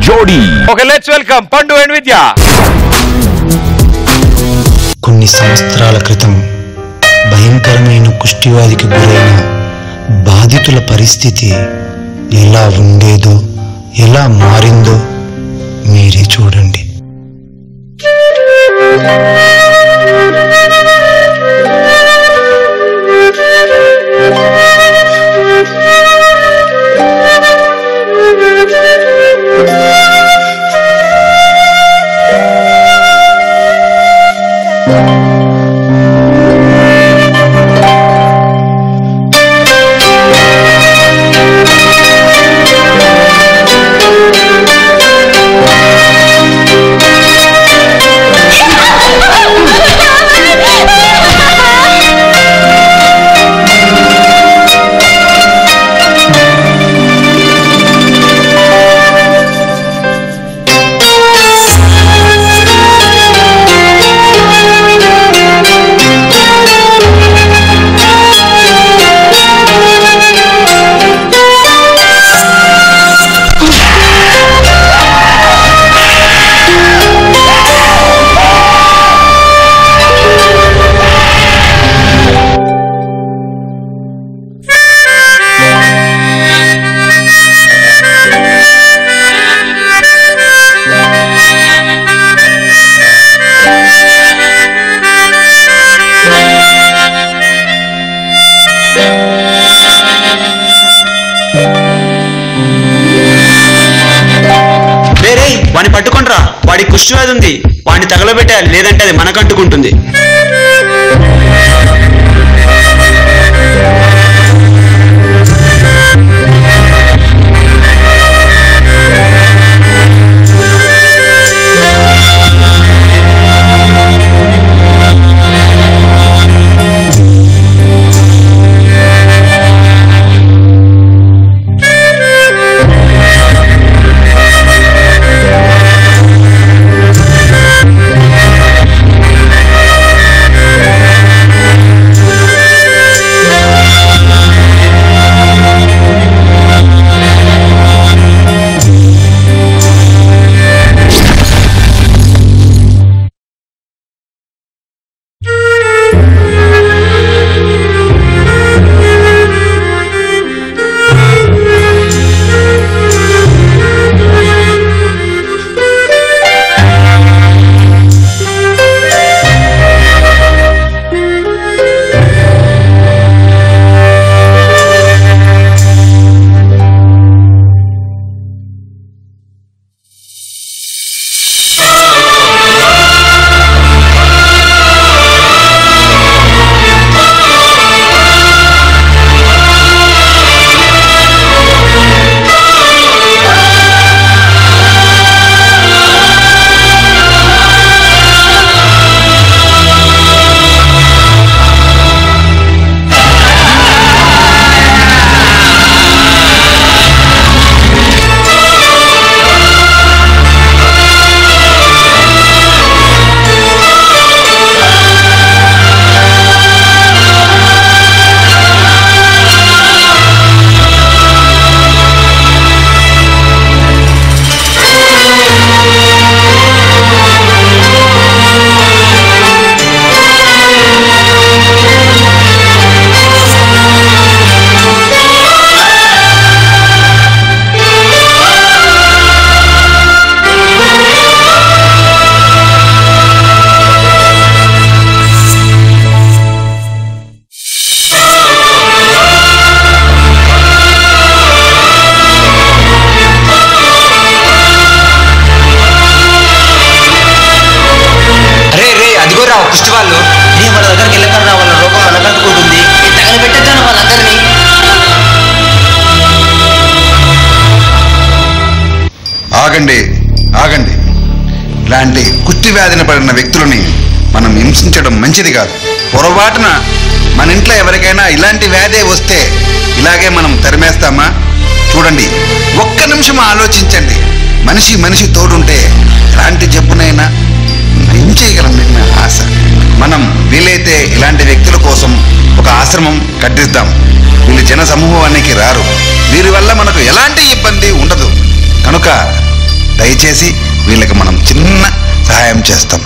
జోడీ. Okay, let's welcome పండు and విద్య. కొన్ని సంవత్సరాల క్రితం భయంకరమైన కుష్టివ్యాధికి గురైన బాధితుల పరిస్థితి ఎలా ఉండేదో, ఎలా మారిందో మీరే చూడండి. వాడిని పట్టుకుంట్రా, వాడి కుష్టివ్యాధి ఉంది, వాడిని తగలబెట్టాలి, లేదంటే అది మనకంటుకుంటుంది. కుష్టివాళ్ళు వాళ్ళ దగ్గరికి వెళ్ళకన్నా వాళ్ళ రోగం మనకంటుకుంటుంది, తగలబెట్టేద్దాను వాళ్ళందరినీ. ఆగండి ఆగండి, ఇలాంటి కుష్టి వ్యాధిని పడిన వ్యక్తులని మనం హింసించడం మంచిది కాదు. పొరపాటున మన ఇంట్లో ఎవరికైనా ఇలాంటి వ్యాధి వస్తే ఇలాగే మనం తరిమేస్తామా? చూడండి, ఒక్క నిమిషం ఆలోచించండి. మనిషి తోడుంటే ఎలాంటి జబ్బునైనా ఏం చేయగలం నిన్న ఆశ. మనం వీలైతే ఇలాంటి వ్యక్తుల కోసం ఒక ఆశ్రమం కట్టిద్దాం. వీళ్ళు జన సమూహానికి రారు, వీరి వల్ల మనకు ఎలాంటి ఇబ్బంది ఉండదు. కనుక దయచేసి వీళ్ళకి మనం చిన్న సహాయం చేస్తాం.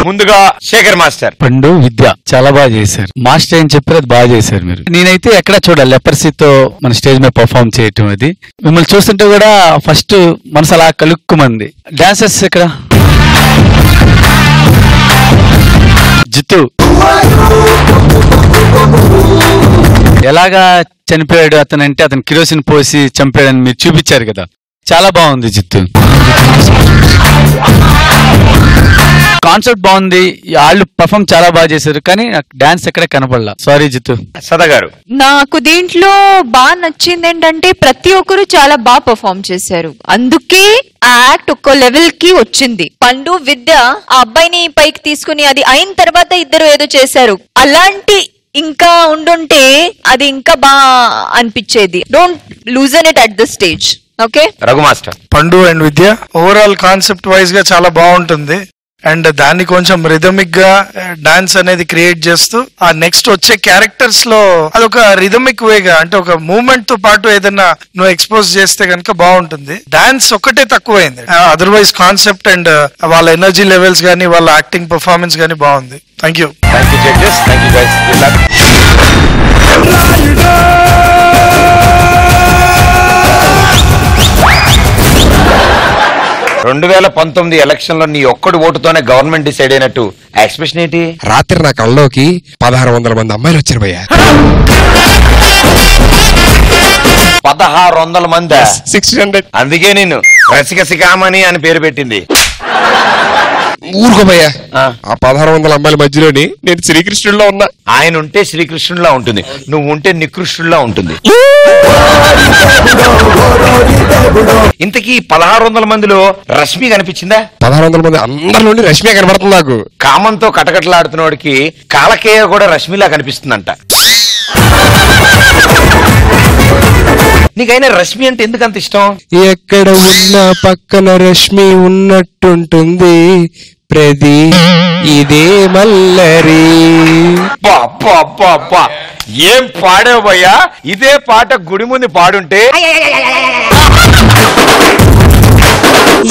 ముందుగా శేఖర్ మాస్టర్. పండు విద్య చాలా బాగా చేశారు. మాస్టర్ ఏం చెప్పారు అది బాగా చేశారు మీరు. నేనైతే ఎక్కడ చూడాలి లెపర్సీతో మన స్టేజ్ మీద పర్ఫార్మ్ చేయటం. అది మిమ్మల్ని చూస్తుంటే కూడా ఫస్ట్ మనసు అలా కలుక్కుమంది. డాన్సర్స్ ఇక్కడ జిత్తు ఎలాగా చనిపోయాడు అతనంటే అతను కిరోసిన్ పోసి చంపాడని మీరు చూపించారు కదా, చాలా బాగుంది జిత్తు. కాన్సెప్ట్ బాగుంది, వాళ్ళు పర్ఫార్మ్ చాలా బాగా చేశారు, కానీ నాకు డాన్స్ ఎక్కడే కనపడలా. సారీ జిత్తు. సదా గారు. నాకు దీంట్లో బాగా నచ్చింది ఏంటంటే ప్రతి ఒక్కరు చాలా బాగా పర్ఫార్మ్ చేశారు, అందుకే ఆ యాక్ట్ ఒక్కో లెవెల్ కి వచ్చింది. పండు విద్య ఆ అబ్బాయిని పైకి తీసుకుని అది అయిన తర్వాత ఇద్దరు ఏదో చేశారు, అలాంటి ఇంకా ఉండుంటే అది ఇంకా బాగా అనిపించేది. Don't loosen it at the stage. Okay Raghu master. Pandu and Vidya overall concept wise గా చాలా బాగుంటుంది. అండ్ దాన్ని కొంచెం రిథమిక్ గా డాన్స్ అనేది క్రియేట్ చేస్తూ ఆ నెక్స్ట్ వచ్చే క్యారెక్టర్స్ లో అదొక రిథమిక్ వేగా, అంటే ఒక మూవ్మెంట్ తో పాటు ఏదైనా నువ్వు ఎక్స్పోజ్ చేస్తే కనుక బాగుంటుంది. డాన్స్ ఒక్కటే తక్కువైంది, అదర్వైజ్ కాన్సెప్ట్ అండ్ వాళ్ళ ఎనర్జీ లెవెల్స్ గానీ వాళ్ళ యాక్టింగ్ పర్ఫార్మెన్స్ గానీ బాగుంది. Thank you. Thank you judges. Thank you guys. Good luck. 2019 election లో నీ ఒక్కడు ఓటుతోనే గవర్నమెంట్ డిసైడ్ అయినట్టు ఎక్స్ప్రెషన్ ఏంటి? రాత్రి నా కళ్ళలోకి 1600 మంది అమ్మాయిలు వచ్చారు భయ్యా. 1600 మంది. 600. అందుకే నేను రసికసికామణి అని పేరు పెట్టింది. ఊరుకో భయ్యా, ఆ 1600 అమ్మాయిల మధ్యలోని నేను శ్రీకృష్ణుడిలో ఉన్నా. ఆయన ఉంటే శ్రీకృష్ణుడిలా ఉంటుంది, నువ్వు ఉంటే నికృష్ణుడిలా ఉంటుంది. ఇంతకీ 1600 మందిలో రష్మి కనిపించిందా? 1600 మంది అందరిలోని రష్మి కనబడుతుంది నాకు. కామంతో కటకటలాడుతున్నవాడికి కాలకేయ కూడా రష్మిలా కనిపిస్తుందంట. నీకైనా రష్మి అంటే ఎందుకు అంత ఇష్టం? ఎక్కడ ఉన్నా పక్కన రష్మి ఉన్నట్టుంటుంది ప్రది ఇదే మల్లరి. ఏం పాడావు భయ్యా, ఇదే పాట గుడి ముందు పాడుంటే.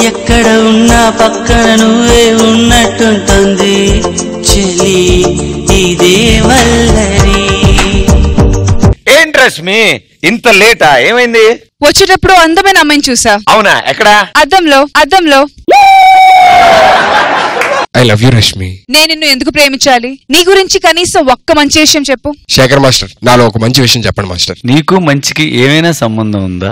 ఎక్కడ ఉన్నా పక్కన నువ్వే ఉన్నట్టుంటుంది చెలి ఇదే వల్లరి. ఏంటి రష్మి ఇంత లేటా, ఏమైంది? వచ్చేటప్పుడు అందమైన అమ్మాయిని చూసా. అవునా, ఎక్కడా? అద్దంలో. I love you Rashmi. నేను నిన్ను ఎందుకు ప్రేమించాలి? నీ గురించి కనీసం ఒక్క మంచి విషయం చెప్పు. శేఖర్ మాస్టర్, నాలో ఒక మంచి విషయం చెప్పండి మాస్టర్. నీకు మంచికి ఏమైనా సంబంధం ఉందా?